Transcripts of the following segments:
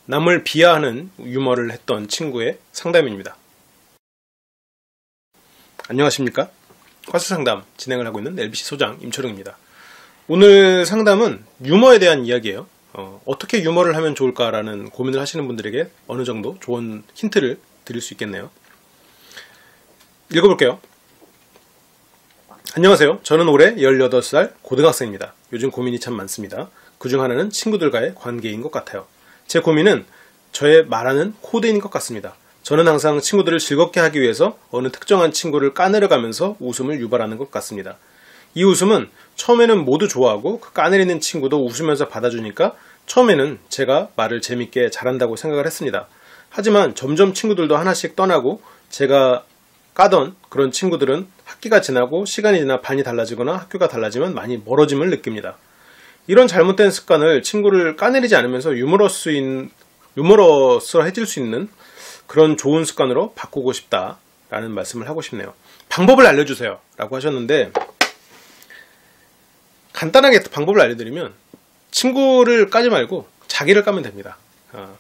남을 비하하는 유머를 했던 친구의 상담입니다. 안녕하십니까? 과수상담 진행을 하고 있는 LBC 소장 임초롱입니다. 오늘 상담은 유머에 대한 이야기예요. 어떻게 유머를 하면 좋을까라는 고민을 하시는 분들에게 어느 정도 좋은 힌트를 드릴 수 있겠네요. 읽어볼게요. 안녕하세요. 저는 올해 18살 고등학생입니다. 요즘 고민이 참 많습니다. 그중 하나는 친구들과의 관계인 것 같아요. 제 고민은 저의 말하는 코드인 것 같습니다. 저는 항상 친구들을 즐겁게 하기 위해서 어느 특정한 친구를 까내려 가면서 웃음을 유발하는 것 같습니다. 이 웃음은 처음에는 모두 좋아하고 그 까내리는 친구도 웃으면서 받아주니까 처음에는 제가 말을 재밌게 잘한다고 생각을 했습니다. 하지만 점점 친구들도 하나씩 떠나고 제가 까던 그런 친구들은 학기가 지나고 시간이 지나 반이 달라지거나 학교가 달라지면 많이 멀어짐을 느낍니다. 이런 잘못된 습관을 친구를 까내리지 않으면서 유머러스해질 수 있는 그런 좋은 습관으로 바꾸고 싶다라는 말씀을 하고 싶네요. 방법을 알려주세요 라고 하셨는데, 간단하게 방법을 알려드리면 친구를 까지 말고 자기를 까면 됩니다.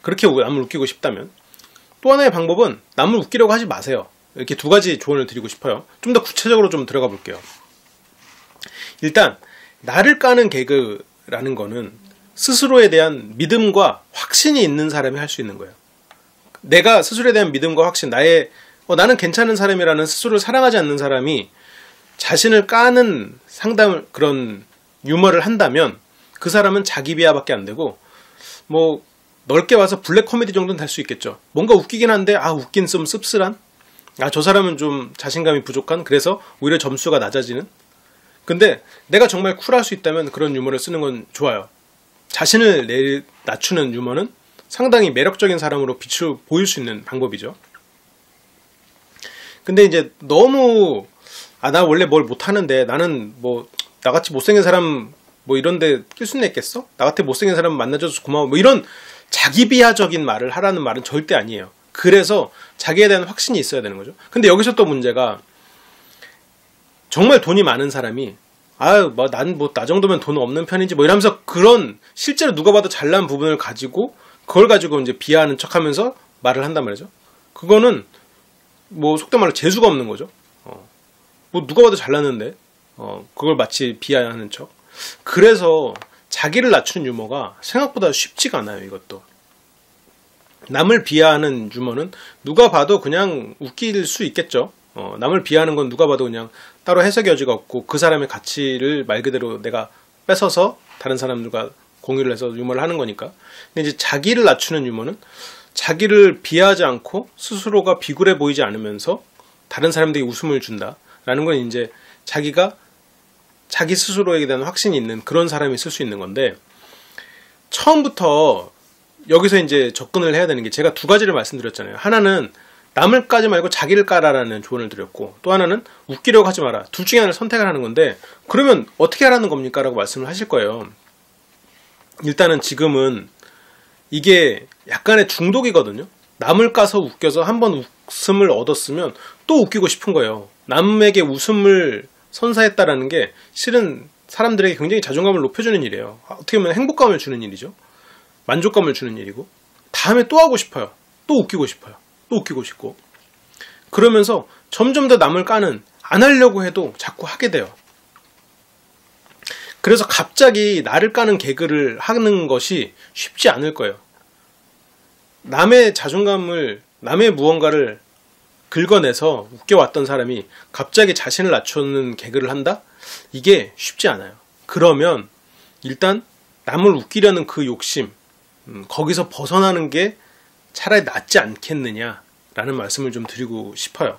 그렇게 남을 웃기고 싶다면. 또 하나의 방법은 남을 웃기려고 하지 마세요. 이렇게 두 가지 조언을 드리고 싶어요. 좀 더 구체적으로 좀 들어가 볼게요. 일단 나를 까는 개그라는 거는 스스로에 대한 믿음과 확신이 있는 사람이 할 수 있는 거예요. 내가 스스로에 대한 믿음과 확신, 나는 괜찮은 사람이라는 스스로를 사랑하지 않는 사람이 자신을 까는 상담을, 그런 유머를 한다면 그 사람은 자기 비하밖에 안 되고, 넓게 와서 블랙 코미디 정도는 될 수 있겠죠. 뭔가 웃기긴 한데 웃긴 좀 씁쓸한, 저 사람은 좀 자신감이 부족한, 그래서 오히려 점수가 낮아지는. 근데 내가 정말 쿨할 수 있다면 그런 유머를 쓰는 건 좋아요. 자신을 낮추는 유머는 상당히 매력적인 사람으로 빛을 보일 수 있는 방법이죠. 근데 이제 너무 나 원래 뭘 못하는데 나는 나같이 못생긴 사람 이런데 낄 수는 있겠어? 나같이 못생긴 사람 만나줘서 고마워, 이런 자기 비하적인 말을 하라는 말은 절대 아니에요. 그래서 자기에 대한 확신이 있어야 되는 거죠. 근데 여기서 또 문제가, 정말 돈이 많은 사람이 나 정도면 돈 없는 편이지 이러면서 그런 실제로 누가 봐도 잘난 부분을 가지고 그걸 가지고 이제 비하하는 척 하면서 말을 한단 말이죠. 그거는 속된 말로 재수가 없는 거죠. 누가 봐도 잘났는데 그걸 마치 비하하는 척. 그래서 자기를 낮추는 유머가 생각보다 쉽지가 않아요. 이것도 남을 비하하는 유머는 누가 봐도 그냥 웃길 수 있겠죠. 남을 비하하는 건 누가 봐도 그냥 따로 해석의 여지가 없고 그 사람의 가치를 말 그대로 내가 뺏어서 다른 사람들과 공유를 해서 유머를 하는 거니까. 근데 이제 자기를 낮추는 유머는 자기를 비하하지 않고 스스로가 비굴해 보이지 않으면서 다른 사람들이 웃음을 준다라는 건 이제 자기가 자기 스스로에 대한 확신이 있는 그런 사람이 쓸 수 있는 건데, 처음부터 여기서 이제 접근을 해야 되는 게, 제가 두 가지를 말씀드렸잖아요. 하나는 남을 까지 말고 자기를 까라라는 조언을 드렸고, 또 하나는 웃기려고 하지 마라. 둘 중에 하나를 선택을 하는 건데, 그러면 어떻게 하라는 겁니까? 라고 말씀을 하실 거예요. 일단은 지금은 이게 약간의 중독이거든요. 남을 까서 웃겨서 한번 웃음을 얻었으면 또 웃기고 싶은 거예요. 남에게 웃음을 선사했다라는 게 실은 사람들에게 굉장히 자존감을 높여주는 일이에요. 어떻게 보면 행복감을 주는 일이죠. 만족감을 주는 일이고, 다음에 또 하고 싶어요. 또 웃기고 싶어요. 또 웃기고 싶고. 그러면서 점점 더 남을 까는, 안 하려고 해도 자꾸 하게 돼요. 그래서 갑자기 나를 까는 개그를 하는 것이 쉽지 않을 거예요. 남의 자존감을, 남의 무언가를 긁어내서 웃겨왔던 사람이 갑자기 자신을 낮추는 개그를 한다? 이게 쉽지 않아요. 그러면 일단 남을 웃기려는 그 욕심, 거기서 벗어나는 게 차라리 낫지 않겠느냐라는 말씀을 좀 드리고 싶어요.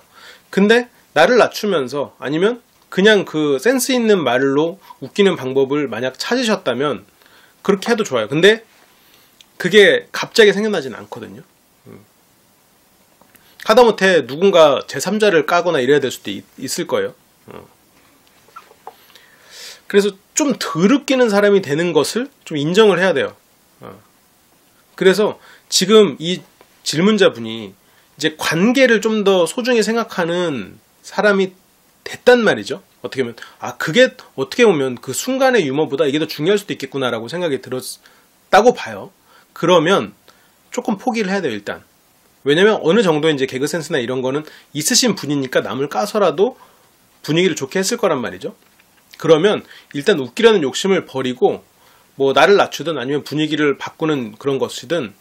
근데 나를 낮추면서, 아니면 그냥 그 센스 있는 말로 웃기는 방법을 만약 찾으셨다면 그렇게 해도 좋아요. 근데 그게 갑자기 생겨나지는 않거든요. 하다못해 누군가 제3자를 까거나 이래야 될 수도 있을 거예요. 그래서 좀 덜 웃기는 사람이 되는 것을 좀 인정을 해야 돼요. 그래서 지금 이 질문자분이 이제 관계를 좀 더 소중히 생각하는 사람이 됐단 말이죠. 어떻게 보면 그게 어떻게 보면 그 순간의 유머보다 이게 더 중요할 수도 있겠구나라고 생각이 들었다고 봐요. 그러면 조금 포기를 해야 돼요, 일단. 왜냐면 어느 정도 이제 개그 센스나 이런 거는 있으신 분이니까 남을 까서라도 분위기를 좋게 했을 거란 말이죠. 그러면 일단 웃기려는 욕심을 버리고 뭐 나를 낮추든 아니면 분위기를 바꾸는 그런 것이든,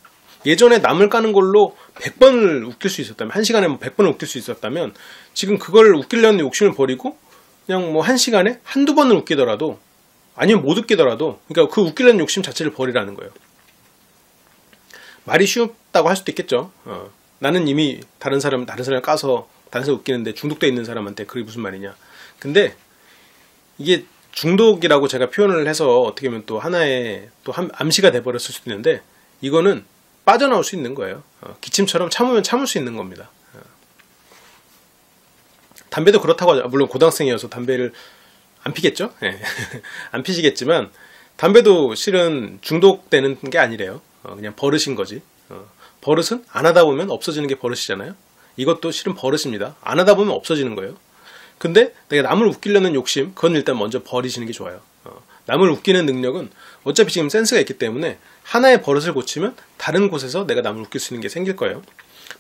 예전에 남을 까는 걸로 100번을 웃길 수 있었다면, 1시간에 뭐 100번을 웃길 수 있었다면, 지금 그걸 웃기려는 욕심을 버리고 그냥 뭐 1시간에 한두 번을 웃기더라도, 아니면 못 웃기더라도, 그러니까 그 웃기려는 욕심 자체를 버리라는 거예요. 말이 쉽다고 할 수도 있겠죠. 나는 이미 다른 사람을 까서 다른 사람 웃기는데 중독돼 있는 사람한테 그게 무슨 말이냐. 근데 이게 중독이라고 제가 표현을 해서 어떻게 보면 또 하나의 또 암시가 돼버렸을 수도 있는데, 이거는 빠져나올 수 있는 거예요. 기침처럼 참으면 참을 수 있는 겁니다. 담배도 그렇다고 하죠. 물론 고등학생이어서 담배를 안 피겠죠. 네. 안 피시겠지만 담배도 실은 중독되는 게 아니래요. 그냥 버릇인 거지. 버릇은 안 하다 보면 없어지는 게 버릇이잖아요. 이것도 실은 버릇입니다. 안 하다 보면 없어지는 거예요. 근데 내가 남을 웃기려는 욕심, 그건 일단 먼저 버리시는 게 좋아요. 남을 웃기는 능력은 어차피 지금 센스가 있기 때문에 하나의 버릇을 고치면 다른 곳에서 내가 남을 웃길 수 있는 게 생길 거예요.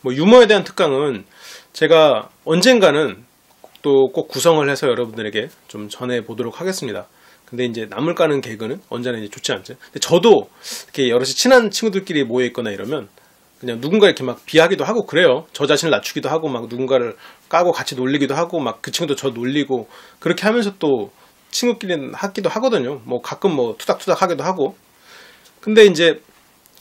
뭐 유머에 대한 특강은 제가 언젠가는 또 꼭 구성을 해서 여러분들에게 좀 전해 보도록 하겠습니다. 근데 이제 남을 까는 개그는 언제나 이제 좋지 않죠. 근데 저도 이렇게 여럿이 친한 친구들끼리 모여 있거나 이러면 그냥 누군가 이렇게 막 비하기도 하고 그래요. 저 자신을 낮추기도 하고 막 누군가를 까고 같이 놀리기도 하고 막 그 친구도 저 놀리고 그렇게 하면서 또 친구끼리는 하기도 하거든요. 뭐 가끔 뭐 투닥투닥 하기도 하고. 근데 이제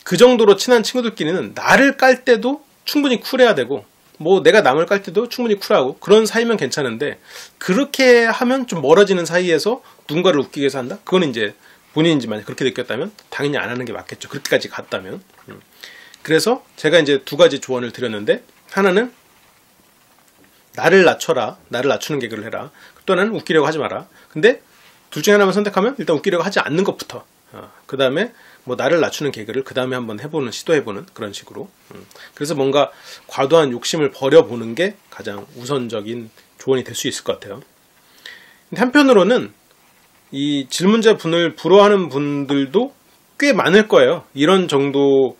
그 정도로 친한 친구들끼리는 나를 깔 때도 충분히 쿨해야 되고, 뭐 내가 남을 깔 때도 충분히 쿨하고, 그런 사이면 괜찮은데, 그렇게 하면 좀 멀어지는 사이에서 누군가를 웃기기 위해서 한다? 그건 이제 본인인지 만약 그렇게 느꼈다면 당연히 안 하는 게 맞겠죠. 그렇게까지 갔다면. 그래서 제가 이제 두 가지 조언을 드렸는데, 하나는 나를 낮춰라. 나를 낮추는 개그를 해라. 또 하나는 웃기려고 하지 마라. 근데 둘 중에 하나만 선택하면 일단 웃기려고 하지 않는 것부터, 그 다음에 뭐 나를 낮추는 개그를 그 다음에 한번 해보는, 시도해보는 그런 식으로. 그래서 뭔가 과도한 욕심을 버려보는 게 가장 우선적인 조언이 될 수 있을 것 같아요. 근데 한편으로는 이 질문자 분을 부러워하는 분들도 꽤 많을 거예요. 이런 정도의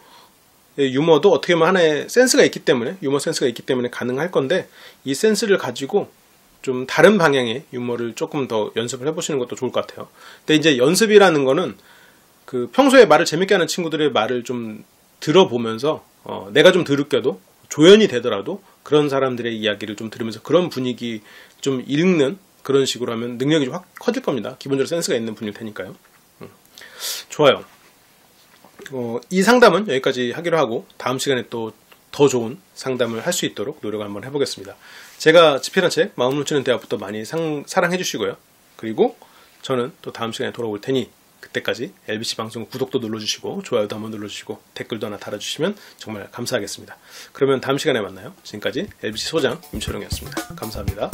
유머도 어떻게 보면 하나의 센스가 있기 때문에, 유머 센스가 있기 때문에 가능할 건데, 이 센스를 가지고 좀 다른 방향의 유머를 조금 더 연습을 해보시는 것도 좋을 것 같아요. 근데 이제 연습이라는 거는 그 평소에 말을 재밌게 하는 친구들의 말을 좀 들어보면서 내가 좀 들을게도 조연이 되더라도 그런 사람들의 이야기를 좀 들으면서 그런 분위기 좀 읽는 그런 식으로 하면 능력이 좀 확 커질 겁니다. 기본적으로 센스가 있는 분일 테니까요. 좋아요. 이 상담은 여기까지 하기로 하고 다음 시간에 또 더 좋은 상담을 할 수 있도록 노력을 한번 해보겠습니다. 제가 집필한 책 마음을 훔치는 대화부터 많이 사랑해 주시고요. 그리고 저는 또 다음 시간에 돌아올 테니 그때까지 LBC 방송 구독도 눌러주시고 좋아요도 한번 눌러주시고 댓글도 하나 달아주시면 정말 감사하겠습니다. 그러면 다음 시간에 만나요. 지금까지 LBC 소장 임초롱이었습니다. 감사합니다.